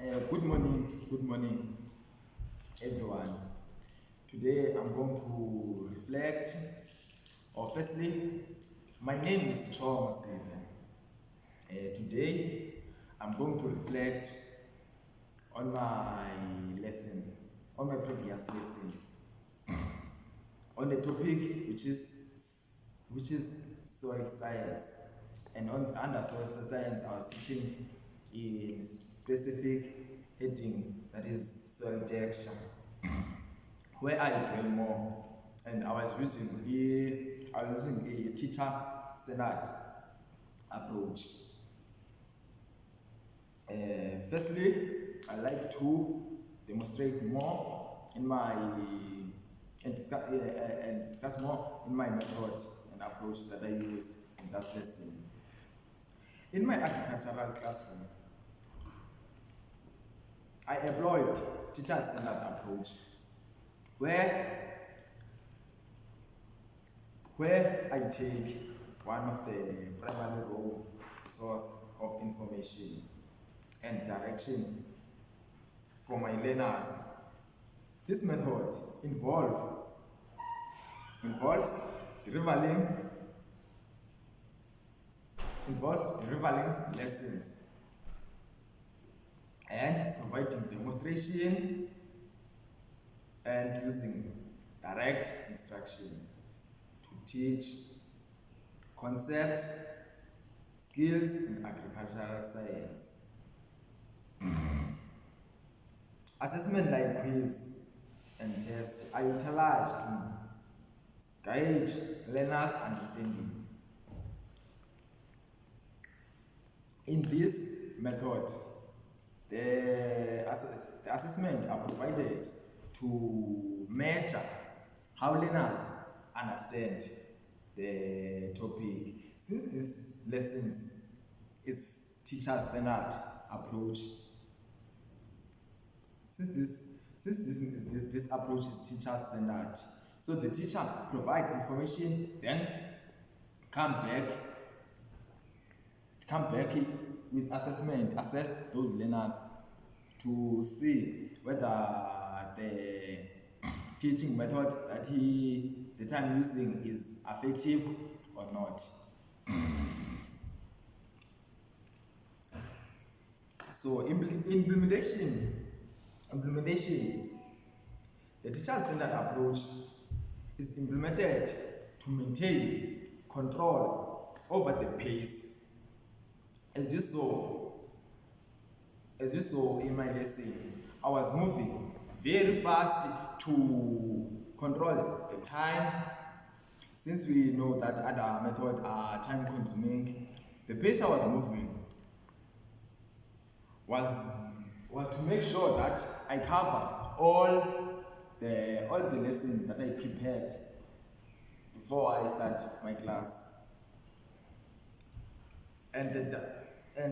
Good morning, everyone. Today I'm going to reflect, or firstly, my name is Cho Masive. Today I'm going to reflect on my lesson, on my previous lesson, on the topic which is soil science. And under soil science, I was teaching in specific heading, that is soil texture, where I dwell more, and I was using a teacher-centered approach. Firstly, I like to demonstrate more in my and discuss more in my method and approach that I use in that lesson. In my agricultural classroom, I employed teacher-centered approach where I take one of the primary role source of information and direction for my learners. This method involves delivering lessons and providing demonstration and using direct instruction to teach concept, skills in agricultural science. Assessment like quiz and test are utilized to gauge learners' understanding. In this method, the assessment are provided to measure how learners understand the topic. Since this lessons is teacher-centered approach, this approach is teacher-centered, so the teacher provide information, then come back with assessment, assess those learners to see whether the teaching method that I'm using is effective or not. So implementation, the teacher-centered approach is implemented to maintain control over the pace. As you saw in my lesson, I was moving very fast to control the time. Since we know that other methods are time consuming, the pace I was moving was to make sure that I cover all the lessons that I prepared before I start my class. And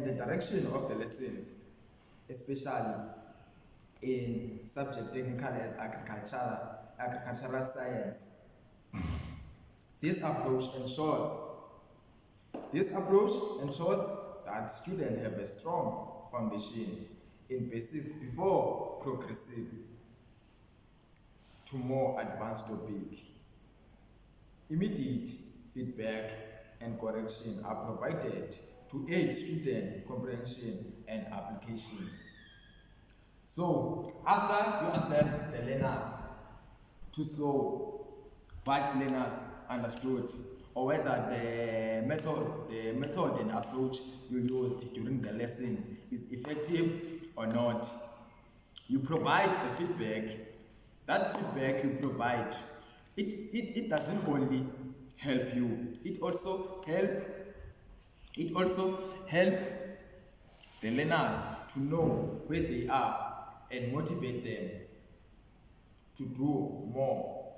the direction of the lessons, especially in subject technical as agricultural science. This approach ensures that students have a strong foundation in basics before progressing to more advanced topic. Immediate feedback and correction are provided to aid student comprehension and application. So after you assess the learners to show what learners understood, or whether the method and approach you used during the lessons is effective or not, you provide a feedback. That feedback you provide, it doesn't only help you, it also help the learners to know where they are and motivate them to do more.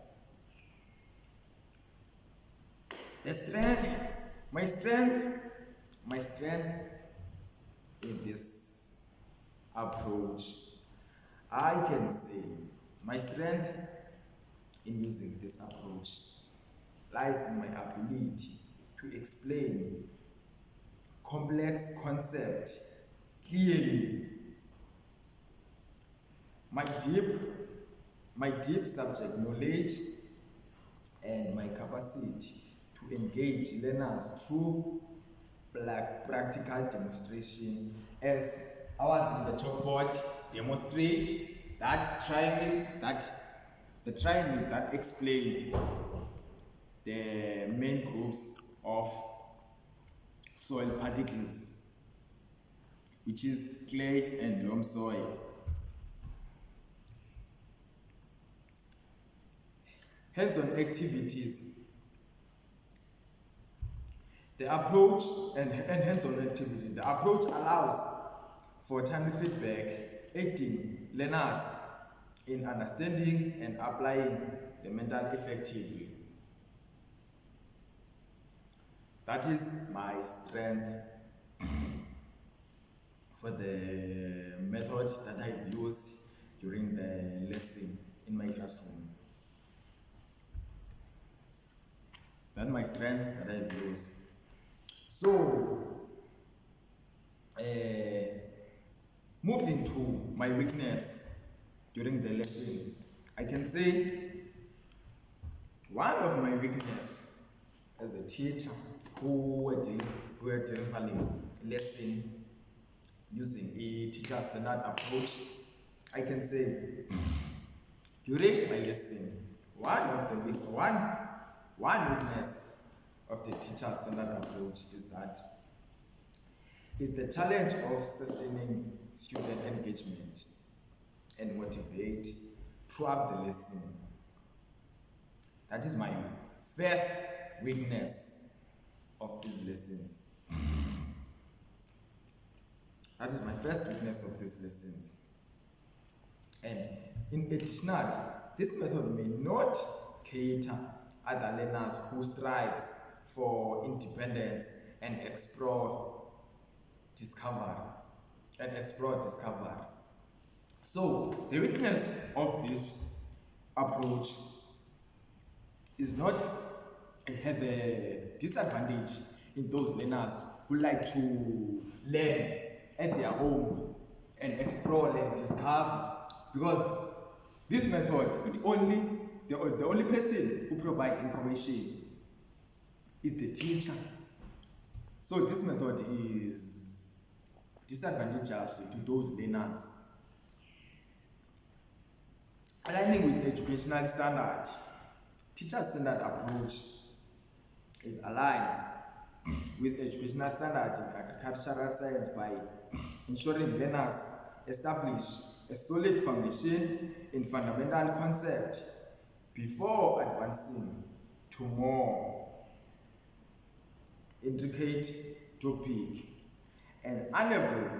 My strength in this approach, I can say my strength in using this approach lies in my ability to explain complex concepts clearly my deep my deep subject knowledge and my capacity to engage learners through practical demonstration, as I was in the chalkboard, demonstrate that triangle, the triangle that explain the main groups of soil particles, which is clay and loam soil. Hands-on activities. The approach and hands-on activity. The approach allows for timely feedback, aiding learners in understanding and applying the method effectively. That is my strength for the method that I used during the lesson in my classroom. That's my strength that I used. So, moving to my weakness during the lessons, I can say one of my weakness as a teacher who were delivering lesson using a teacher-centered approach, I can say during my lesson, one weakness of the teacher-centered approach is the challenge of sustaining student engagement and motivate throughout the lesson. That is my first weakness of these lessons. That is my first weakness of these lessons. And in addition, this method may not cater other learners who strives for independence and explore discover. So the weakness of this approach is not have a disadvantage in those learners who like to learn at their own and explore and discover, because this method, the only person who provides information is the teacher. So this method is disadvantageous to those learners. Aligning with educational standard, teacher-centered approach is aligned with educational standards in agricultural science by ensuring learners establish a solid foundation in fundamental concept before advancing to more intricate topic, and enable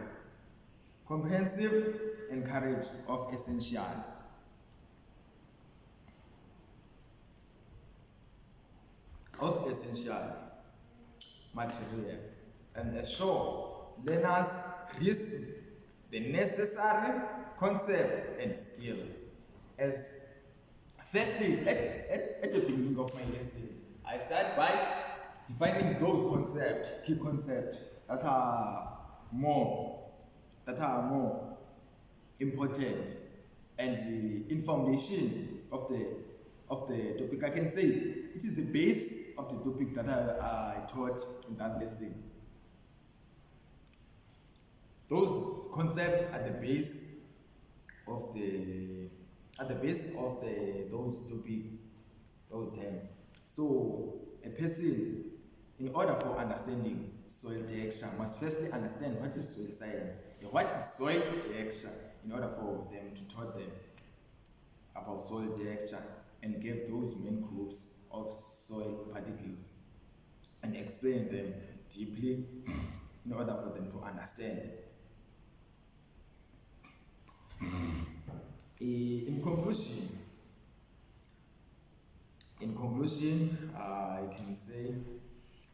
comprehensive encourage of essential material, and assure learners grasp the necessary concept and skills. As firstly, at the beginning of my lessons, I start by defining those key concepts that are more important, and in foundation of the topic, I can say it is the base of the topic that I taught in that lesson. Those concepts at the base of those terms. So a person, in order for understanding soil texture, must firstly understand what is soil science and what is soil texture, in order for them to taught them about soil texture and give those main groups of soil particles and explain them deeply in order for them to understand. In conclusion, I can say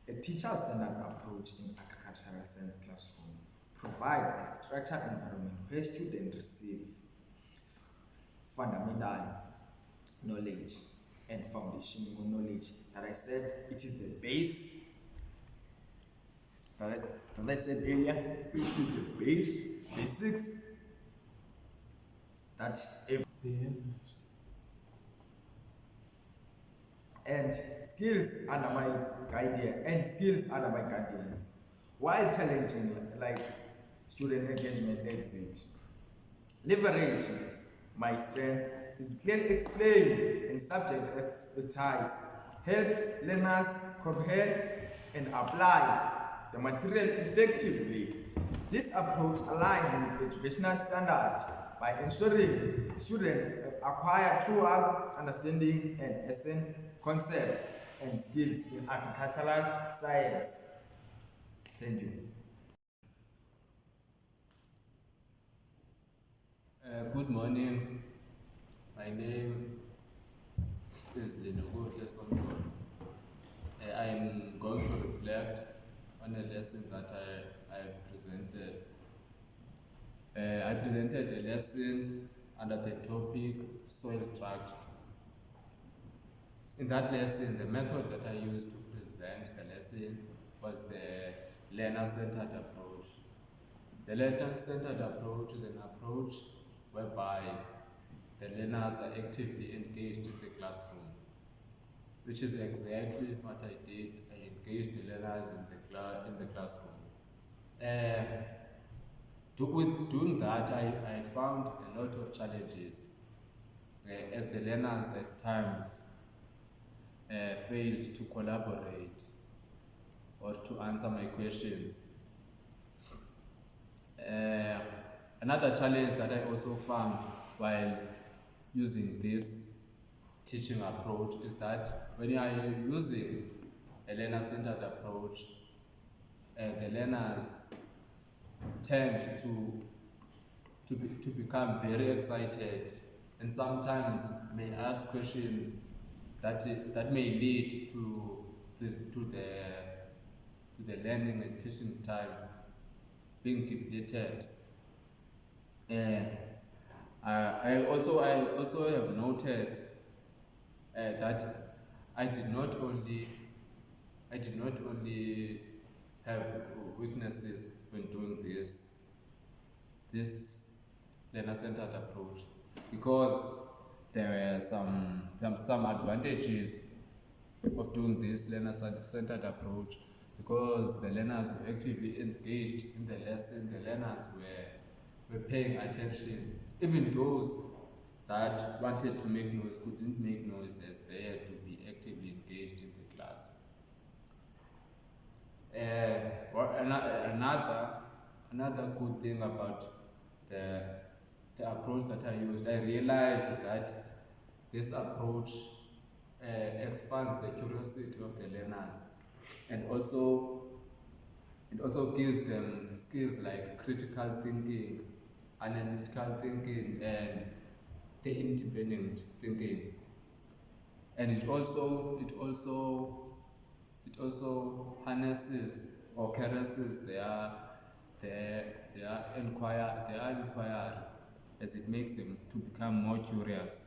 a teacher-centered approach in agricultural science classroom provides a structured environment where students receive fundamental knowledge and foundational knowledge. That I said, it is the base. That I said earlier, it is the basics that if and skills under my guidance while challenging like student engagement exit. Leverage my strength is clearly explained in subject expertise, help learners comprehend and apply the material effectively. This approach aligns with educational standards by ensuring students acquire throughout understanding and essence concepts and skills in agricultural science. Thank you. Good morning. My name is Nobuhle Somtolo. I'm going to reflect on a lesson that I've presented. I presented a lesson under the topic soil structure. In that lesson, the method that I used to present the lesson was the learner-centered approach. The learner-centered approach is an approach whereby the learners are actively engaged in the classroom, which is exactly what I did. I engaged the learners in the classroom. With doing that, I found a lot of challenges as the learners at times failed to collaborate or to answer my questions. Another challenge that I also found while using this teaching approach is that when you are using a learner-centered approach, the learners tend to become very excited and sometimes may ask questions that may lead to the learning and teaching time being depleted. I also have noted that I did not only have weaknesses when doing this learner-centered approach, because there were some advantages of doing this learner-centered approach, because the learners were actively engaged in the lesson. The learners were paying attention. Even those that wanted to make noise couldn't make noise, as they had to be actively engaged in the class. Another good thing about the approach that I used, I realized that this approach expands the curiosity of the learners, and also it also gives them skills like critical thinking, analytical thinking, and the independent thinking. And it also harnesses or caresses their inquiry, as it makes them to become more curious.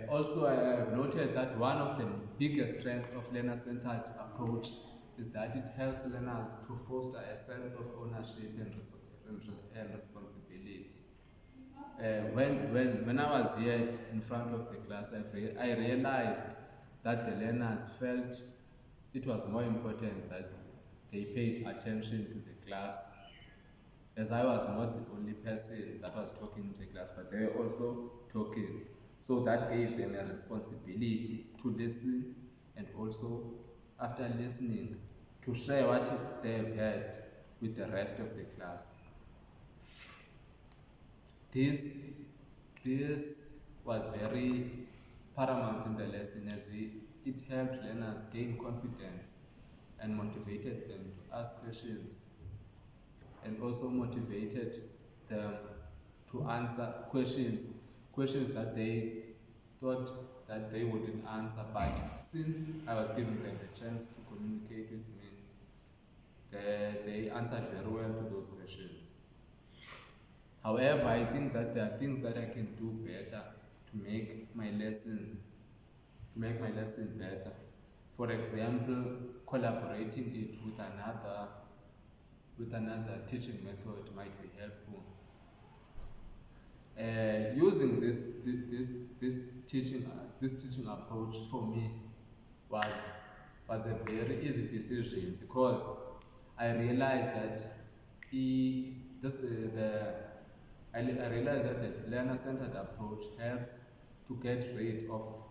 Also, I have noted that one of the biggest strengths of learner-centered approach is that it helps learners to foster a sense of ownership and responsibility. When I was here in front of the class, I realized that the learners felt it was more important that they paid attention to the class, as I was not the only person that was talking in the class, but they were also talking. So that gave them a responsibility to listen, and also, after listening, to share what they have heard with the rest of the class. This was very paramount in the lesson, as it helped learners gain confidence and motivated them to ask questions, and also motivated them to answer questions that they thought that they wouldn't answer, but since I was giving them the chance to communicate with me, they answered very well to those questions. However, I think that there are things that I can do better to make my lesson better. For example, collaborating it with with another teaching method might be helpful. Using this teaching approach for me was a very easy decision, because I realized that I realized that the learner-centered approach helps to get rid of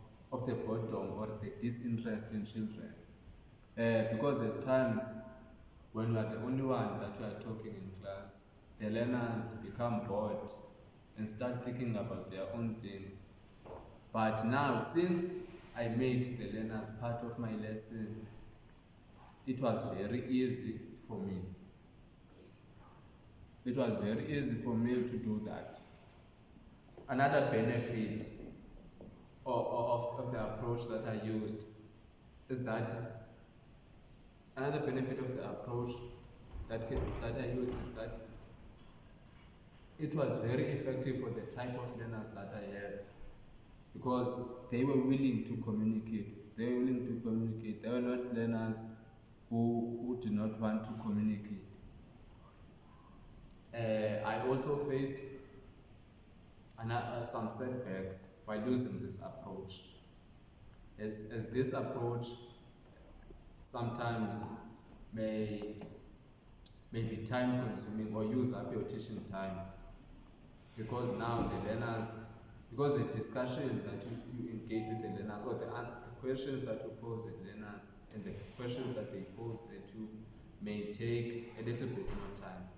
the boredom or the disinterest in children. Because at times, when you are the only one that you are talking in class, the learners become bored and start thinking about their own things. But now, since I made the learners part of my lesson, it was very easy for me. It was very easy for me to do that. Another benefit of the approach that I used is that another benefit of the approach that I used is that it was very effective for the type of learners that I had, because they were willing to communicate. They were not learners who did not want to communicate. I also faced some setbacks while using this approach. As this approach sometimes may be time consuming or use up your teaching time, because now because the discussion that you engage with the learners, or the questions that you pose with learners and the questions that they pose to may take a little bit more time.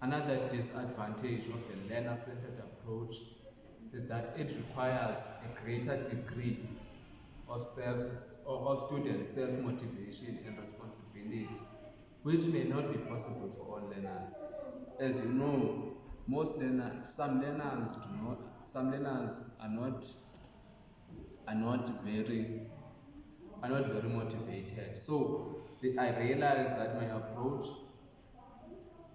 Another disadvantage of the learner-centered approach is that it requires a greater degree of students' self-motivation and responsibility, which may not be possible for all learners. As you know, some learners are not very motivated. So I realized that my approach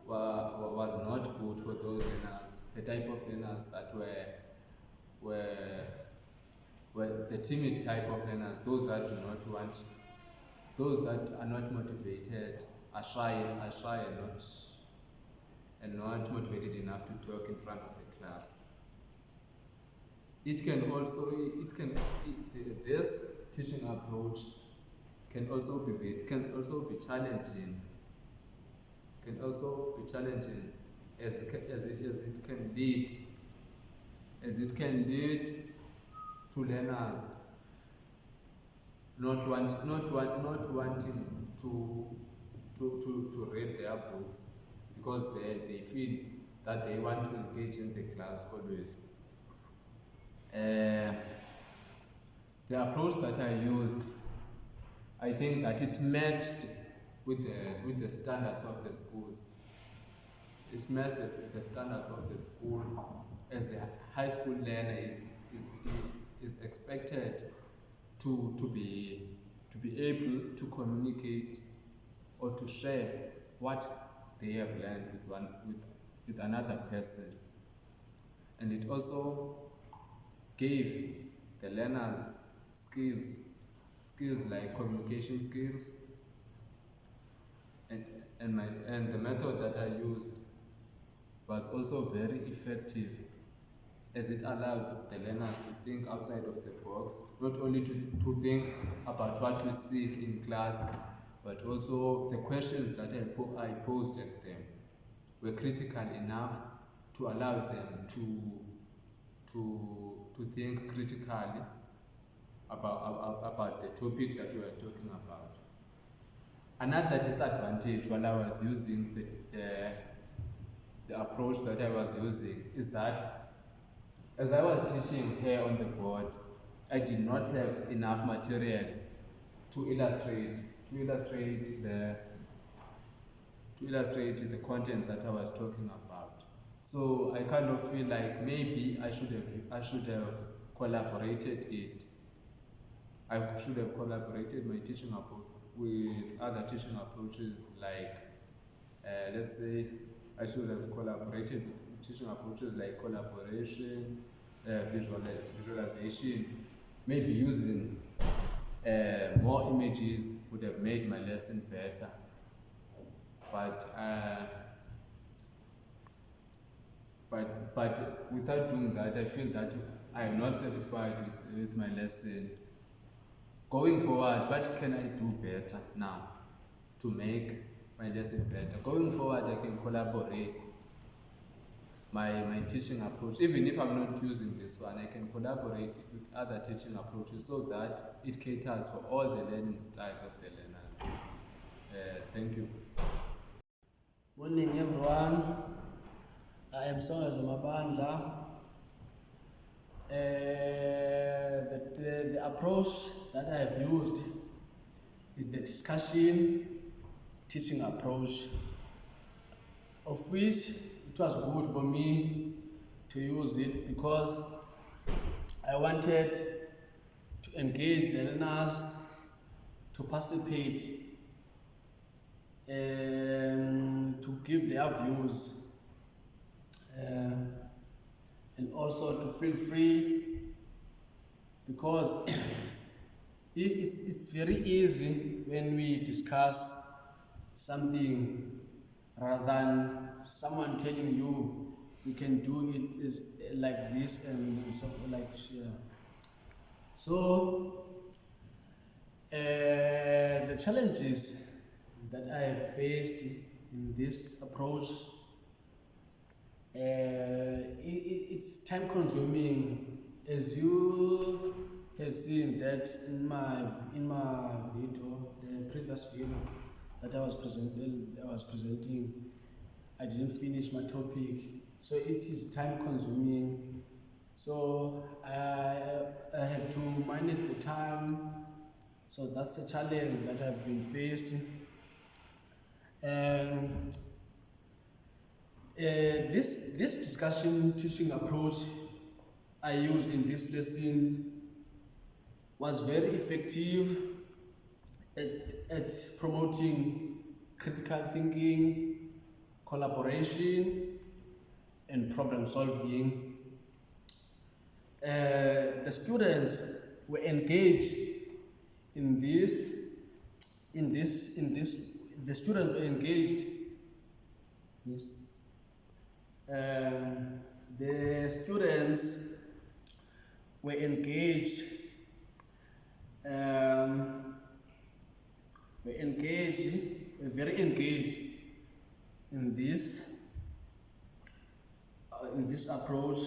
was not good for those learners, the type of learners that were the timid type of learners, those that are not motivated, are shy and not motivated enough to talk in front of the class. This teaching approach can also be challenging. As it can lead to learners not wanting to read their books, because they feel that they want to engage in the class always. The approach that I used, I think that it matched with the standards of the schools. It matched the standards of the school, as the high school learner is expected to be able to communicate or to share what they have learned with another person. And it also gave the learners skills like communication skills, and the method that I used was also very effective, as it allowed the learners to think outside of the box, not only to think about what we see in class, but also the questions that I posed at them were critical enough to allow them to think critically about the topic that we were talking about. Another disadvantage while I was using the approach that I was using is that as I was teaching here on the board, I did not have enough material to illustrate the content that I was talking about. So I kind of feel like maybe I should have collaborated it. I should have collaborated my teaching approach with other teaching approaches, like let's say I should have collaborated with teaching approaches like collaboration, visualization, maybe using More images would have made my lesson better. But without doing that, I feel that I am not satisfied with my lesson. Going forward, what can I do better now to make my lesson better? Going forward, I can collaborate my teaching approach. Even if I'm not using this one, I can collaborate with other teaching approaches so that it caters for all the learning styles of the learners. Thank you. Morning everyone, I am Songezo Mabandla. The approach that I have used is the discussion teaching approach, of which it was good for me to use it because I wanted to engage the learners to participate, to give their views, and also to feel free, because it's very easy when we discuss something rather than someone telling you you can do it is like this and so like yeah. So the challenges that I have faced in this approach, it's time consuming, as you have seen that in my video, the previous video that I was presenting, I didn't finish my topic, so it is time consuming. So I have to manage the time. So that's a challenge that I've been faced. This discussion teaching approach I used in this lesson was very effective at promoting critical thinking, collaboration, and problem solving. The students were engaged in this. The students were engaged. Yes. The students were engaged. Were very engaged in this approach,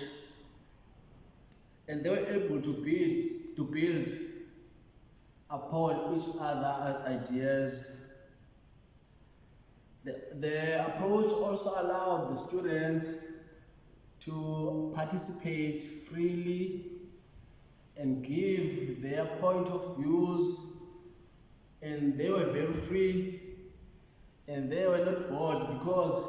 and they were able to build upon each other ideas. The approach also allowed the students to participate freely and give their point of views, and they were very free and they were not bored, because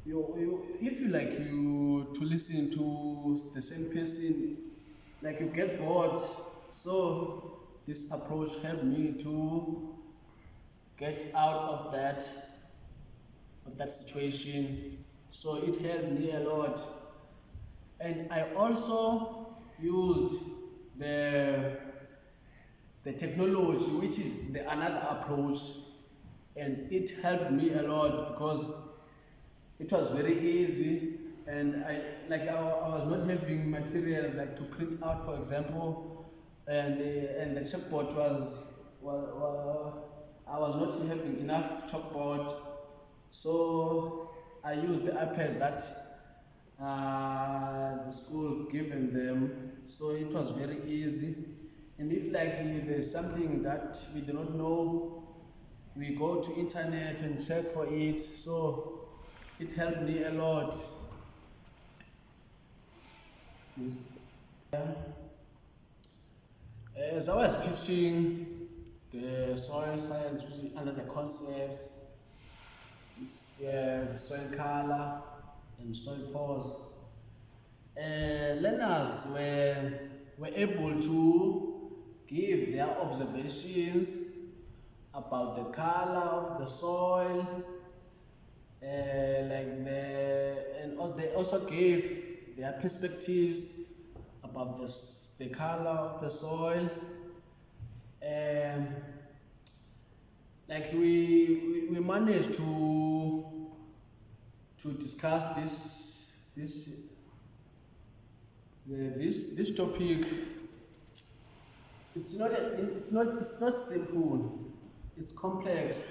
if you like to listen to the same person, like you get bored. So this approach helped me to get out of that situation. So it helped me a lot. And I also used the technology, which is another approach, and it helped me a lot because it was very easy, and I was not having materials like to print out, for example, and the chalkboard I was not having enough chalkboard, so I used the iPad that the school given them, so it was very easy. And if there's something that we do not know, we go to internet and check for it, so it helped me a lot. Yes. As I was teaching the soil science under the concepts, the soil color and soil pores, learners were able to give their observations about the color of the soil, and they also gave their perspectives about the color of the soil, like we managed to discuss this topic. It's not simple. It's complex.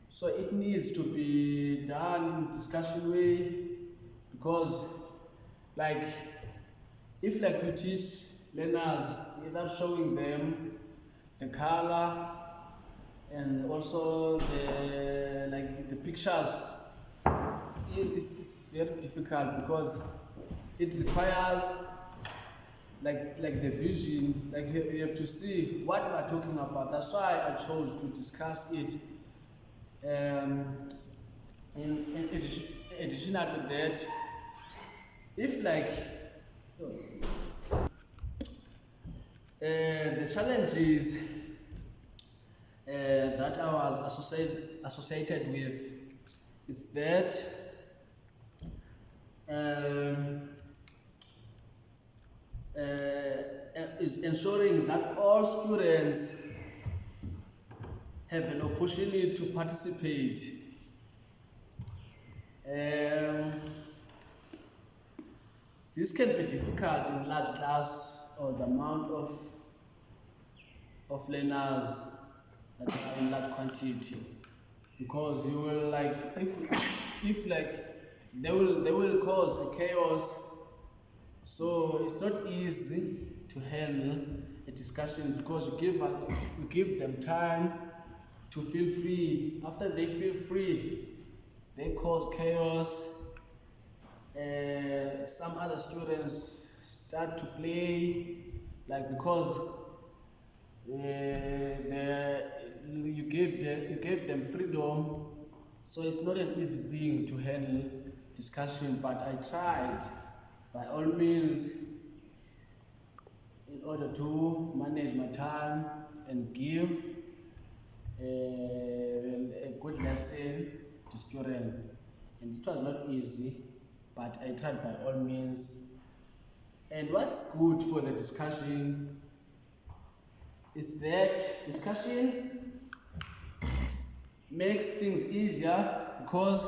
So it needs to be done in discussion way, because like if like we teach learners without showing them the color and also the pictures, it's very difficult, because it requires like the vision, like you have to see what we are talking about. That's why I chose to discuss it. In additional to that, if like the challenges that I was associated with is that is ensuring that all students have an opportunity to participate. This can be difficult in large class, or the amount of learners that are in large quantity, because you will like if like they will cause a chaos. So it's not easy to handle a discussion, because you give them time to feel free. After they feel free, they cause chaos. Some other students start to play, like because you gave them freedom. So it's not an easy thing to handle discussion, but I tried by all means in order to manage my time and give a good lesson to students. And it was not easy, but I tried by all means. And what's good for the discussion is that discussion makes things easier, because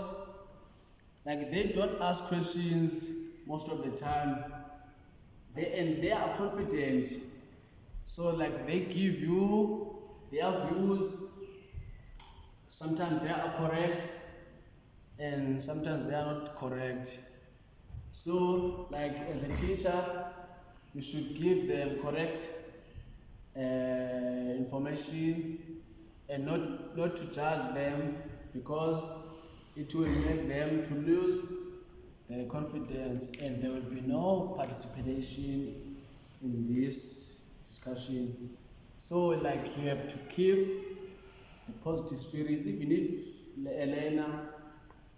like they don't ask questions most of the time, they are confident. So like they give you their views. Sometimes they are correct and sometimes they are not correct. So like as a teacher, you should give them correct information and not to judge them, because it will make them to lose their confidence and there will be no participation in this discussion. So like you have to keep the positive spirit, even if a learner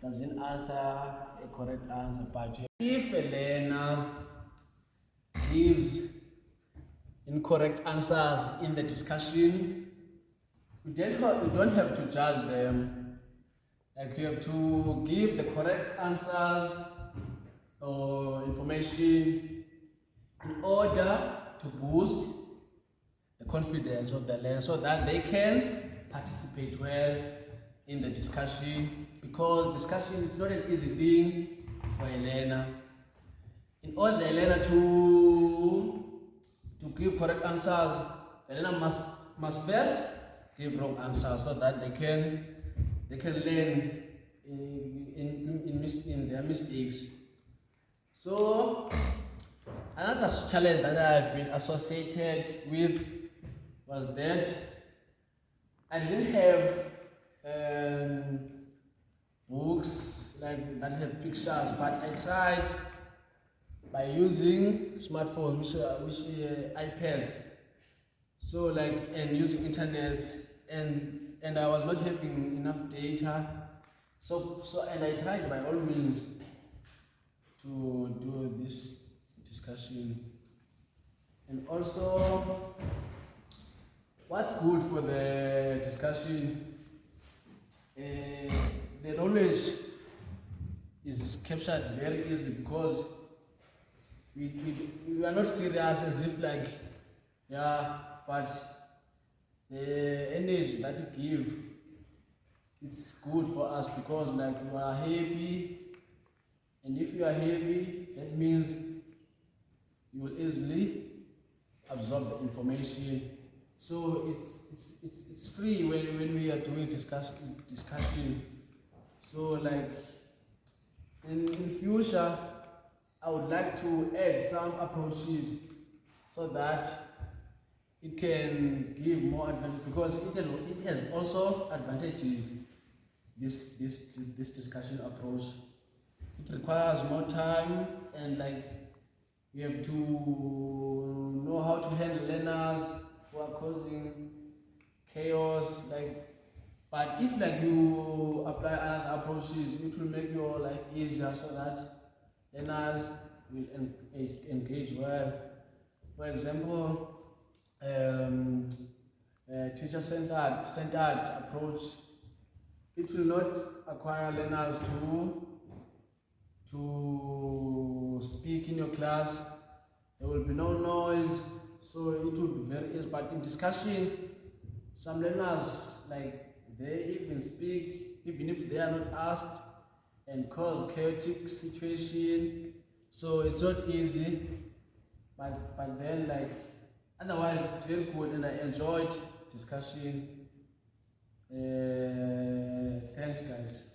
doesn't answer a correct answer, but if a learner gives incorrect answers in the discussion, you don't have to judge them. Like you have to give the correct answers or information in order to boost the confidence of the learner, so that they can participate well in the discussion, because discussion is not an easy thing for a learner. In order the learner to give correct answers, the learner must first give wrong answers, so that they can learn in their mistakes. So another challenge that I've been associated with was that I didn't have books like that have pictures, but I tried by using smartphones, which iPads. So like, and using internet, and I was not having enough data. So and I tried by all means to do this discussion. And also, what's good for the discussion, the knowledge is captured very easily, because we are not serious as if like, yeah, but the energy that you give, it's good for us because like you are happy, and if you are happy, that means you will easily absorb the information. So it's free when we are doing discussion. So like in future, I would like to add some approaches so that it can give more advantage because it has also advantages. This discussion approach, it requires more time, and like you have to know how to handle learners who are causing chaos. Like, but if like you apply other approaches, it will make your life easier so that learners will engage well. For example, teacher-centered approach, it will not acquire learners to speak in your class. There will be no noise, so it will be very easy. But in discussion, some learners, like, they even speak even if they are not asked and cause chaotic situation. So it's not easy, but then like otherwise it's very good, and I enjoyed discussion. Thanks guys.